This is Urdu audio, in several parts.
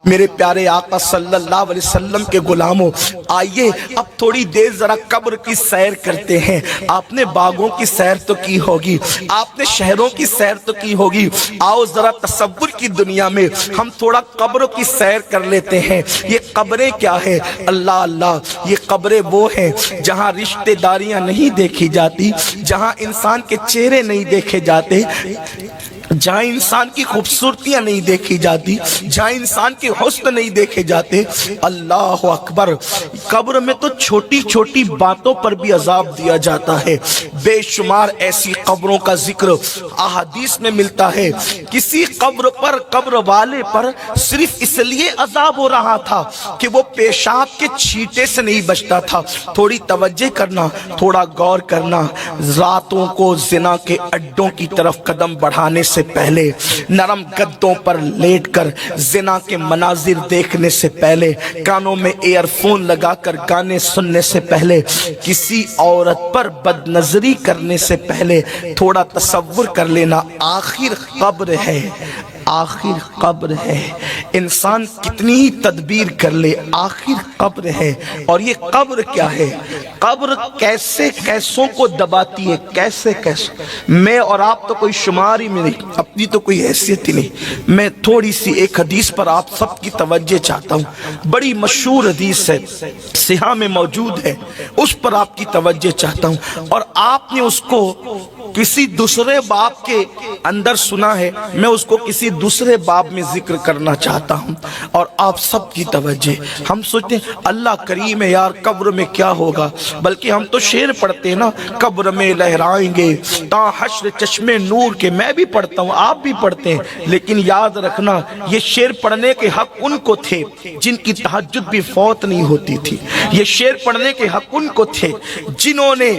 میرے پیارے آقا صلی اللہ علیہ وسلم کے غلاموں، آئیے اب تھوڑی دیر ذرا قبر کی سیر کرتے ہیں۔ آپ نے باغوں کی سیر تو کی ہوگی، آپ نے شہروں کی سیر تو کی ہوگی، آؤ ذرا تصور کی دنیا میں ہم تھوڑا قبروں کی سیر کر لیتے ہیں۔ یہ قبریں کیا ہے؟ اللہ اللہ، یہ قبریں وہ ہیں جہاں رشتہ داریاں نہیں دیکھی جاتی، جہاں انسان کے چہرے نہیں دیکھے جاتے، جہاں انسان کی خوبصورتیاں نہیں دیکھی جاتی، جہاں انسان کے حسن نہیں دیکھے جاتے۔ اللہ اکبر، قبر میں تو چھوٹی چھوٹی باتوں پر بھی عذاب دیا جاتا ہے۔ بے شمار ایسی قبروں کا ذکر احادیث میں ملتا ہے۔ کسی قبر پر، قبر والے پر صرف اس لیے عذاب ہو رہا تھا کہ وہ پیشاب کے چھینٹے سے نہیں بچتا تھا۔ تھوڑی توجہ کرنا، تھوڑا غور کرنا، راتوں کو زنا کے اڈوں کی طرف قدم بڑھانے سے پہلے، نرم گدوں پر لیٹ کر زنا کے مناظر دیکھنے سے پہلے، کانوں میں ایئر فون لگا کر گانے سننے سے پہلے، کسی عورت پر بد نظری کرنے سے پہلے تھوڑا تصور کر لینا، آخر قبر ہے، آخر قبر ہے۔ انسان کتنی ہی تدبیر کر لے، آخر قبر ہے۔ اور یہ قبر کیا ہے؟ قبر کیسے کیسوں کو دباتی ہے، کیسے کیسے۔ میں اور آپ تو کوئی شمار ہی میں نہیں، اپنی تو کوئی حیثیت ہی نہیں۔ میں تھوڑی سی ایک حدیث پر آپ سب کی توجہ چاہتا ہوں، بڑی مشہور حدیث ہے، صحیح میں موجود ہے، اس پر آپ کی توجہ چاہتا ہوں۔ اور آپ نے اس کو کسی دوسرے باب کے اندر سنا ہے، میں اس کو کسی دوسرے باب میں ذکر کرنا چاہتا ہوں، اور آپ سب کی توجہ۔ ہم سوچتے ہیں اللہ کریم ہے یار، قبر میں کیا ہوگا، بلکہ ہم تو شعر پڑھتے ہیں نا، قبر میں لہرائیں گے تا حشر چشمے نور کے۔ میں بھی پڑھتا ہوں، آپ بھی پڑھتے ہیں، لیکن یاد رکھنا یہ شعر پڑھنے کے حق ان کو تھے جن کی تہجد بھی فوت نہیں ہوتی تھی۔ یہ شعر پڑھنے کے حق ان کو تھے جنہوں نے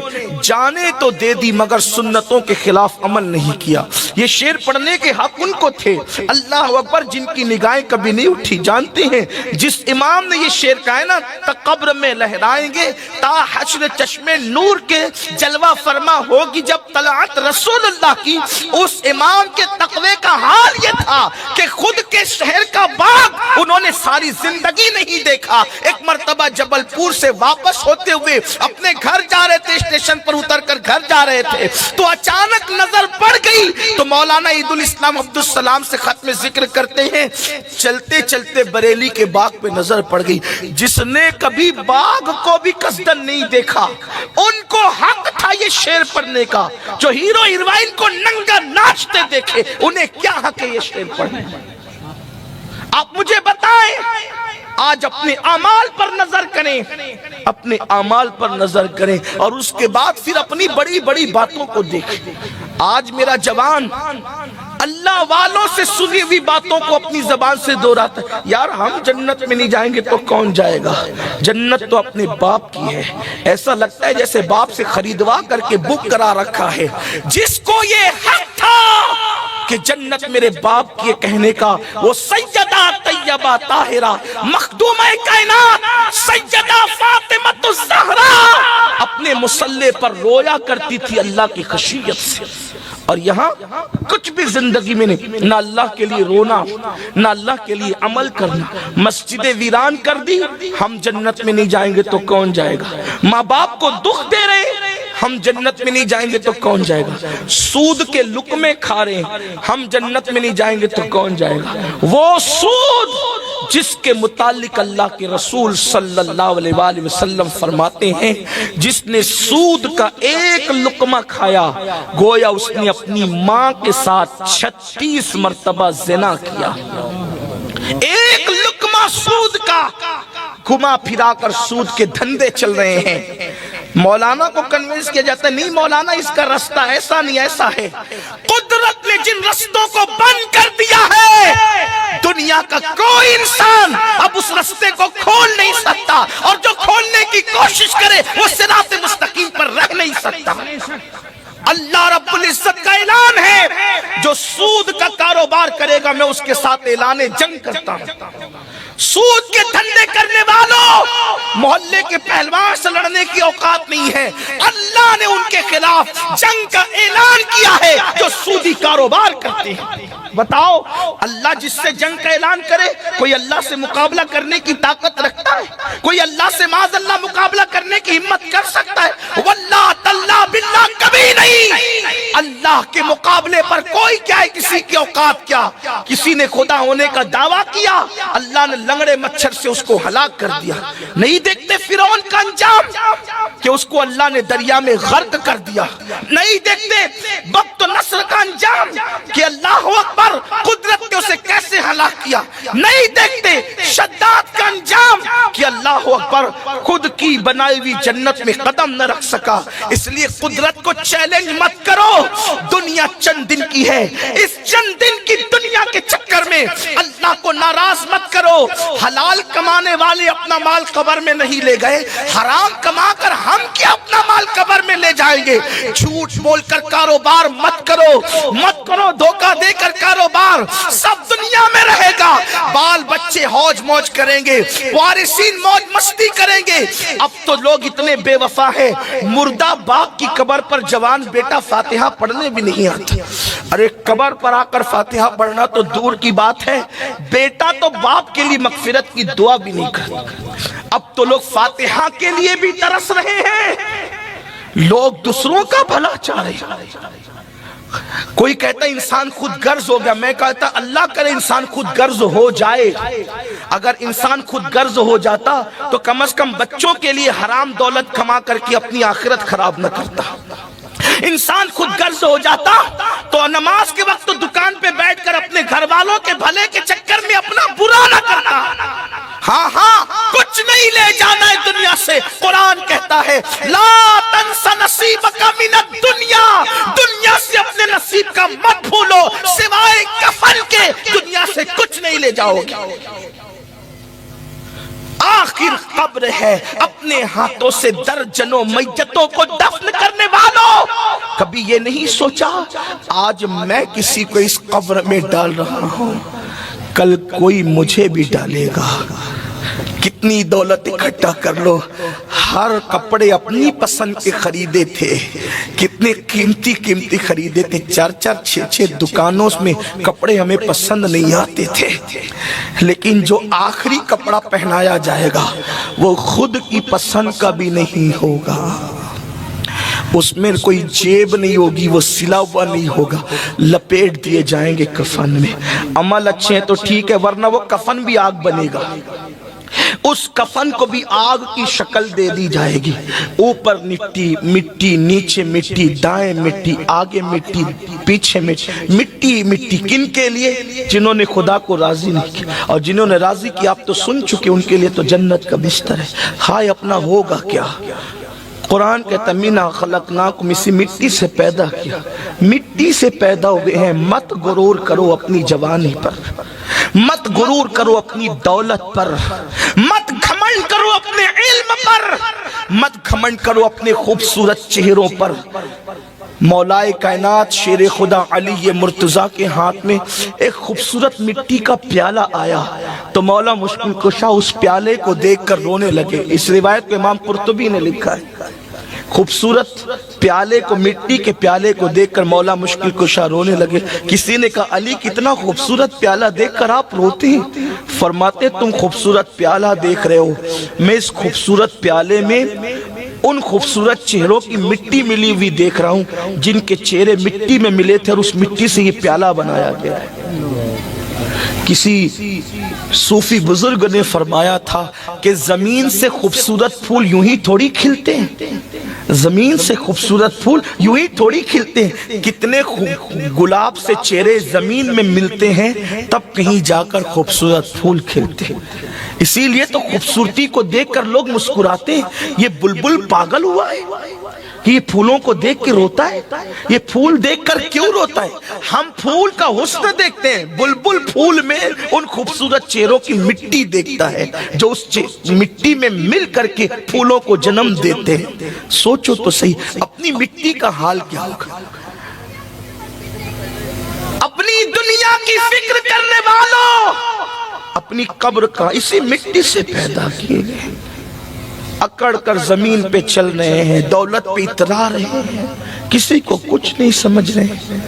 جانے تو دے دی مگر سنتوں کے خلاف عمل نہیں کیا۔ یہ شعر پڑھنے کے حق ان کو تھے، اللہ اکبر، جن کی نگاہیں کبھی نہیں اٹھی۔ جانتے ہیں جس امام نے یہ شعر کہا ہے نا، قبر میں لہرائیں گے تا حشر چشمے نور کے، جلوہ فرما ہوگی جب طلعت رسول اللہ کی، اس امام کے تقوی کا حال یہ تھا کہ خود کے شہر کا باغ انہوں نے ساری زندگی نہیں دیکھا۔ ایک مرتبہ جبل پور سے واپس ہوتے ہوئے اپنے گھر جا رہے تھے، اسٹیشن پر اتر کر گھر جا رہے تھے، تو اچانک نظر پڑ گئی، تو مولانا عید الاسلام عبدالسلام سے ختم ذکر کرتے ہیں، چلتے چلتے بریلی کے باغ پہ نظر پڑ گئی۔ جس نے کبھی باغ کو بھی قصدن نہیں دیکھا، ان کو حق تھا یہ شعر پڑھنے کا۔ جو ہیرو ہیروئن کو ننگا ناچتے دیکھے، انہیں کیا حق ہے یہ شعر پڑھنے کا؟ آپ مجھے بتائیں۔ آج اپنے اعمال پر نظر کریں، اپنے اعمال پر نظر کریں، اور اس کے بعد پھر اپنی بڑی بڑی باتوں کو دیکھیں۔ آج میرا جوان اللہ والوں سے سنی ہوئی باتوں کو اپنی زبان سے دہراتا ہے، یار ہم جنت میں نہیں جائیں گے تو کون جائے گا؟ جنت تو اپنے باپ کی ہے۔ ایسا لگتا ہے جیسے باپ سے خریدوا کر کے بک کرا رکھا ہے۔ جس کو یہ حق تھا کہ جنت میرے باپ کی کہنے کا، وہ سیدہ طیبہ طاہرہ مخدومہ کائنات سیدہ فاطمہ الزہرا اپنے مصلی پر رویا کرتی تھی اللہ کی خشیت سے۔ اور یہاں کچھ بھی زندگی میں نہیں، نہ اللہ کے لیے رونا، نہ اللہ کے لیے عمل کرنا۔ مسجد ویران کر دی، ہم جنت میں نہیں جائیں گے تو کون جائے گا؟ ماں باپ کو دکھ دے رہے، ہم جنت میں نہیں جائیں گے تو کون جائے گا؟ سود کے لقمے کھا رہے ہیں، ہم جنت میں نہیں جائیں گے تو کون جائے گا؟ وہ سود جس کے متعلق اللہ کے رسول صلی اللہ علیہ وآلہ وسلم فرماتے ہیں، جس نے سود کا ایک لقمہ کھایا گویا اس نے اپنی ماں کے ساتھ 36 مرتبہ زنا کیا۔ ایک لقمہ سود کا، گھما پھرا کر سود کے دھندے چل رہے ہیں۔ مولانا کو کنونس کیا جاتا ہے، نہیں مولانا اس کا رستہ ایسا نہیں، ایسا ہے۔ قدرت نے جن رستوں کو بند کر دیا ہے، دنیا کا کوئی انسان اب اس رستے کو کھول نہیں سکتا، اور جو کھولنے کی کوشش کرے وہ صراط مستقیم پر رہ نہیں سکتا۔ اللہ رب العزت کا اعلان ہے جو سود کا کاروبار کرے گا میں اس کے ساتھ اعلان جنگ کرتا ہوں۔ سود کے دھندے کرنے والوں، محلے کے پہلوان سے لڑنے کی اوقات نہیں ہے، اللہ نے ان کے خلاف جنگ کا اعلان کیا ہے جو سودی کاروبار کرتے ہیں۔ بتاؤ اللہ جس سے جنگ کا اعلان کرے، کوئی اللہ سے مقابلہ کرنے کی طاقت رکھتا ہے؟ کوئی اللہ سے معاذ اللہ مقابلہ کرنے کی ہمت کر سکتا ہے؟ واللہ تاللہ باللہ کبھی نہیں۔ اللہ کے مقابلے پر کوئی کیا ہے، کسی کی اوقات کیا؟ کسی نے خدا ہونے کا دعویٰ کیا، اللہ نے لنگڑے مچھر سے اس کو ہلاک کر دیا۔ نہیں دیکھتے فرعون کا انجام کہ اس کو اللہ نے دریا میں غرق کر دیا؟ نہیں دیکھتے بخت و نصر کا انجام کہ اللہ اکبر قدرت نے اسے کیسے ہلاک کیا؟ نہیں دیکھتے شداد کا انجام کہ اللہ اکبر خود کی بنائی ہوئی جنت میں قدم نہ رکھ سکا۔ اس لیے قدرت کو چیلنج مت کرو، دنیا چند دن کی ہے، اس چند دن کی دنیا کے چکر میں اللہ کو ناراض مت کرو۔ حلال کمانے والے اپنا مال قبر میں نہیں لے گئے، حرام کما کر ہم کیا اپنا مال قبر میں لے جائیں گے؟ جھوٹ بول کر کاروبار مت کرو، دھوکہ دے کر کاروبار سب دنیا میں رہے گا۔ بال بچے ہوج موج کریں گے، وارثین موج مستی کریں گے۔ اب تو لوگ اتنے بے وفا ہیں، مردہ باپ کی قبر پر جوان بیٹا فاتحہ پڑھنے بھی نہیں آتا۔ ارے قبر پر آ کر فاتحہ پڑھنا تو دور کی بات ہے، بیٹا تو باپ کے لیے مغفرت کی دعا بھی نہیں کرتا۔ اب تو لوگ فاتحہ کے لیے بھی ترس رہے ہیں، لوگ دوسروں کا بھلا چاہ رہے ہیں۔ کوئی کہتا ہے انسان خود غرض ہو گیا، میں کہتا اللہ کرے انسان خود غرض ہو جائے۔ اگر انسان خود غرض ہو جاتا تو کم از کم بچوں کے لیے حرام دولت کما کر کے اپنی آخرت خراب نہ کرتا۔ انسان خود غرض ہو جاتا تو نماز کے وقت تو دکان پہ بیٹھ کر اپنے گھر والوں کے بھلے کے چکر میں اپنا برا نہ کرتا۔ ہاں کچھ نہیں لے جانا ہے دنیا سے۔ قرآن کہتا ہے لا تنس نصیبک من الدنیا، دنیا سے اپنے نصیب کا مت بھولو، سوائے کفن کے دنیا سے کچھ نہیں لے جاؤ گے۔ آخر قبر ہے، اپنے ہاتھوں سے درجنوں میتوں کو دفن کرنے والوں، کبھی یہ نہیں سوچا آج میں کسی کو اس قبر میں ڈال رہا ہوں، کل کوئی مجھے بھی ڈالے گا۔ کتنی دولت اکٹھا کر لو، ہر کپڑے اپنی پسند کے خریدے تھے، کتنے قیمتی خریدے تھے، 4 6 دکانوں میں کپڑے ہمیں پسند نہیں آتے تھے، لیکن جو آخری کپڑا پہنایا جائے گا وہ خود کی پسند کا بھی نہیں ہوگا، اس میں کوئی جیب نہیں ہوگی، وہ سلا ہوا نہیں ہوگا، لپیٹ دیے جائیں گے کفن میں۔ عمل اچھے ہیں تو ٹھیک ہے، ورنہ وہ کفن بھی آگ بنے گا، اس کفن کو بھی آگ کی شکل دے دی جائے گی، اوپر مٹی، نیچے مٹی، دائیں مٹی، آگے مٹی، پیچھے مٹی۔ کن کے لیے؟ جنہوں نے خدا کو راضی نہیں کیا، اور جنہوں نے راضی کیا آپ تو سن چکے، ان کے لیے تو جنت کا بستر ہے۔ ہائے اپنا ہوگا کیا؟ قرآن کہتا مِنْهَا خَلَقْنَاكُمْ، اسی مٹی سے پیدا کیا، مٹی سے پیدا ہوئے ہیں۔ مت غرور کرو اپنی جوانی پر، مت غرور کرو اپنی دولت پر، مت گھمنڈ کرو اپنے علم پر، مت گھمنڈ کرو اپنے خوبصورت چہروں پر۔ مولا کائنات شیر خدا علی مرتضیٰ کے ہاتھ میں ایک خوبصورت مٹی کا پیالہ آیا تو مولا مشکل کشا اس پیالے کو دیکھ کر رونے لگے۔ اس روایت کو امام قرطبی نے لکھا ہے، خوبصورت پیالے کو، مٹی کے پیالے کو دیکھ کر مولا مشکل کشا رونے لگے۔ کسی نے کہا علی کتنا خوبصورت پیالہ دیکھ کر آپ روتے ہیں؟ فرماتے تم خوبصورت پیالہ دیکھ رہے ہو، میں اس خوبصورت پیالے میں ان خوبصورت چہروں کی مٹی ملی ہوئی دیکھ رہا ہوں جن کے چہرے مٹی میں ملے تھے، اور اس مٹی سے یہ پیالہ بنایا گیا ہے۔ کسی صوفی بزرگ نے فرمایا تھا کہ زمین سے خوبصورت پھول یوں ہی تھوڑی کھلتے ہیں، زمین سے خوبصورت پھول یوں ہی تھوڑی کھلتے ہیں، کتنے گلاب سے چہرے زمین میں ملتے ہیں تب کہیں جا کر خوبصورت پھول کھلتے ہیں۔ اسی لیے تو خوبصورتی کو دیکھ کر لوگ مسکراتے ہیں، یہ بلبل پاگل ہوا ہے، کہ یہ پھولوں کو دیکھ کے روتا ہے؟ یہ پھول دیکھ کر کیوں روتا ہے؟ ہم پھول کا حسن دیکھتے ہیں، بلبل پھول میں ان خوبصورت چہروں کی مٹی دیکھتا ہے جو اس مٹی میں مل کر کے پھولوں کو جنم دیتے ہیں۔ سوچو تو صحیح اپنی مٹی کا حال کیا ہوگا؟ اپنی دنیا کی فکر کرنے والوں، اپنی قبر کا اسی مٹی سے پیدا کیے گئے، اکڑ کر زمین پہ چل رہے ہیں، دولت پہ اترا رہے ہیں، کسی کو کچھ نہیں سمجھ رہے ہیں،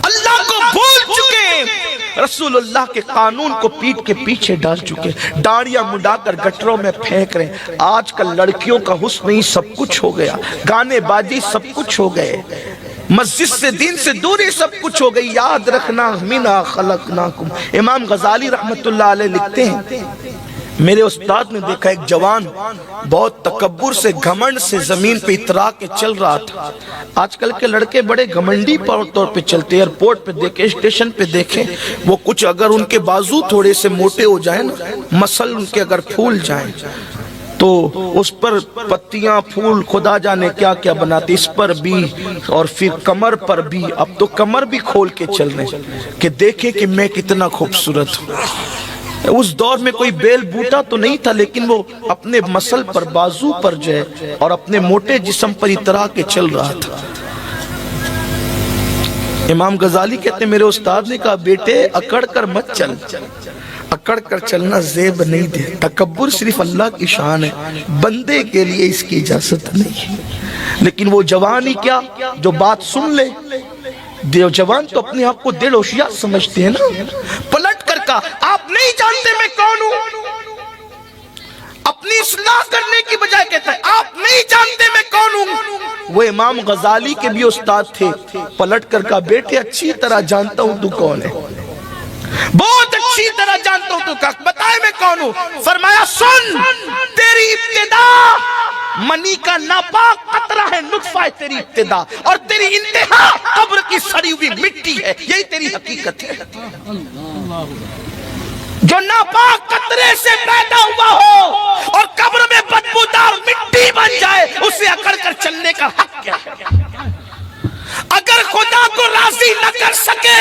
اللہ کو بھول چکے، رسول اللہ کے قانون کو پیٹ کے پیچھے ڈال چکے، داڑیاں مڈا کر گٹروں میں پھینک رہے ہیں۔ آج کل لڑکیوں کا حسن ہی سب کچھ ہو گیا، گانے بازی سب کچھ ہو گئے، مسجد سے دین سے دوری سب کچھ ہو گئی۔ یاد رکھنا منا خلقناکم، امام غزالی رحمت اللہ علیہ لکھتے ہیں، میرے استاد نے دیکھا ایک جوان بہت تکبر سے گھمنڈ سے زمین پہ اترا کے چل رہا تھا۔ آج کل کے لڑکے بڑے گھمنڈی طور پہ چلتے، ایئرپورٹ پہ دیکھیں، اسٹیشن پہ دیکھیں، وہ کچھ اگر ان کے بازو تھوڑے سے موٹے ہو جائیں نا، مسل ان کے اگر پھول جائیں تو اس پر پتیاں پھول خدا جانے کیا کیا بناتے، اس پر بھی اور پھر کمر پر بھی۔ اب تو کمر بھی کھول کے چل رہے ہیں کہ دیکھیں کہ میں کتنا خوبصورت ہوں۔ اس دور میں کوئی بیل بوٹا تو نہیں تھا، لیکن وہ اپنے مسل پر بازو پر جو ہے اور اپنے موٹے جسم پر اترا کے چل رہا تھا۔ امام غزالی کہتے ہیں میرے استاد نے کہا بیٹے اکڑ کر مت چل، اکڑ کر چلنا زیب نہیں دے، تکبر صرف اللہ کی شان ہے، بندے کے لیے اس کی اجازت نہیں ہے۔ لیکن وہ جوانی کیا جو بات سن لے، جوان تو اپنے آپ کو دل ہوشیار سمجھتے ہیں نا، پلٹ کر کہا آپ نہیں جانتے میں کون ہوں، اپنی اصلاح کرنے کی بجائے کہتا ہے آپ نہیں جانتے میں کون ہوں۔ وہ امام غزالی کے بھی استاد تھے، پلٹ کر کہا بیٹے اچھی طرح جانتا ہوں تو کون ہے، بہت اچھی طرح جانتا ہوں تو کہا بتائے میں کون ہوں۔ فرمایا سن، تیری ابتدا منی کا ناپاک قطرہ ہے، نطفہ ہے تیری ابتدا، اور تیری انتہا قبر کی سڑی ہوئی مٹی ہے، یہی تیری حقیقت ہے۔ جو ناپاک قطرے سے پیدا ہوا ہو اور قبر میں بدبودار مٹی بن جائے، اسے اکڑ کر چلنے کا حق کیا ہے؟ اگر خدا کو راضی نہ کر سکے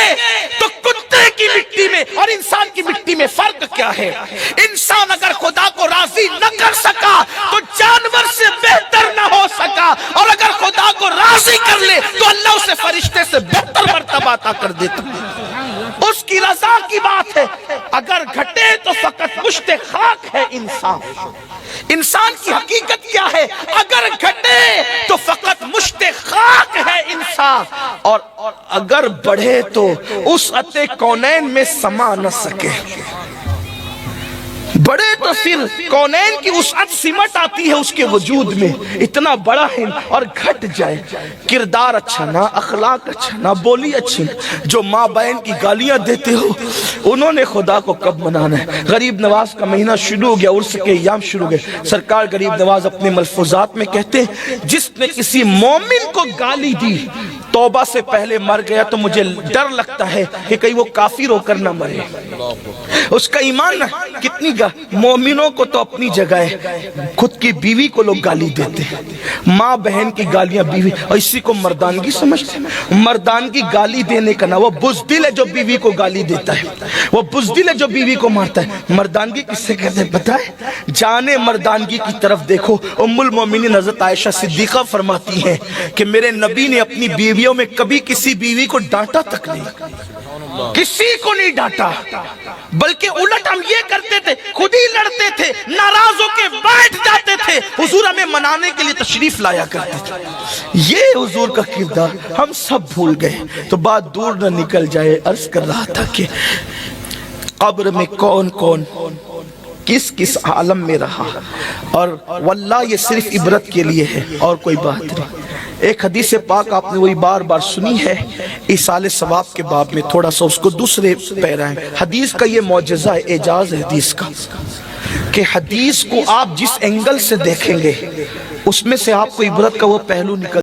تو کتے کی مٹی میں اور انسان کی مٹی میں فرق کیا ہے؟ انسان اگر خدا کو راضی نہ کر سکا تو جانور سے بہتر نہ ہو سکا، اور اگر خدا کو راضی کر لے تو اللہ اسے فرشتے سے بہتر مرتبہ عطا کر دیتا ہے۔ اس کی رضا کی بات ہے، اگر گھٹے تو فقط مشت خاک ہے انسان۔ انسان کی حقیقت کیا ہے؟ اگر گھٹے تو فقط مشت خاک ہے انسان، اور اگر بڑھے تو اس عطے کونین میں سما نہ سکے۔ بڑے تو پھر کونین کی وسعت سمٹ آتی ہے اس کے وجود میں، اتنا بڑا ہے، اور گھٹ جائے، کردار اچھا نہ، اخلاق اچھا نہ، بولی اچھی نہ، جو ماں بہن کی گالیاں دیتے ہو انہوں نے خدا کو کب منانا ہے؟ غریب نواز کا مہینہ شروع ہو گیا، عرس کے ایام شروع ہو گئے، سرکار غریب نواز اپنے ملفوظات میں کہتے ہیں جس نے کسی مومن کو گالی دی توبہ سے پہلے مر گیا تو مجھے ڈر لگتا ہے کہ کہیں وہ کافر ہو کر نہ مرے، اس کا ایمان نہ۔ کتنی مومنوں کو تو اپنی جگہ ہے، خود کی بیوی کو لوگ گالی دیتے ہیں، ماں بہن کی گالیاں بیوی، اور اسی کو مردانگی سمجھتے ہیں۔ مردانگی گالی دینے کا نہ، وہ بزدل ہے جو بیوی کو گالی دیتا ہے، وہ بزدل ہے جو بیوی کو مارتا ہے۔ مردانگی کس سے کہتے ہیں پتہ ہے؟ جانے مردانگی کی طرف دیکھو، ام المومنین حضرت عائشہ صدیقہ فرماتی ہیں کہ میرے نبی نے اپنی بیویوں میں کبھی کسی بیوی کو ڈانٹا تک نہیں، کسی کو نہیں ڈانٹا، بلکہ الٹ ہم یہ کرتے تھے، خود ہی لڑتے تھے، ناراض ہو کے بیٹھ جاتے تھے، حضور ہمیں منانے کے لیے تشریف لایا کرتے تھے۔ یہ حضور کا کردار ہم سب بھول گئے۔ تو بات دور نہ نکل جائے، عرض کر رہا تھا کہ قبر میں کون کون کس کس عالم میں رہا، اور واللہ یہ صرف عبرت کے لیے ہے اور کوئی بات نہیں۔ ایک حدیث پاک آپ نے وہی بار بار سنی ہے، ایصال ثواب کے باب میں، تھوڑا سا اس کو دوسرے پیرا ہے۔ حدیث کا یہ معجزہ ہے، اعجاز ہے حدیث کا، کہ حدیث کو آپ جس اینگل سے دیکھیں گے اس میں سے آپ کو عبرت کا وہ پہلو نکل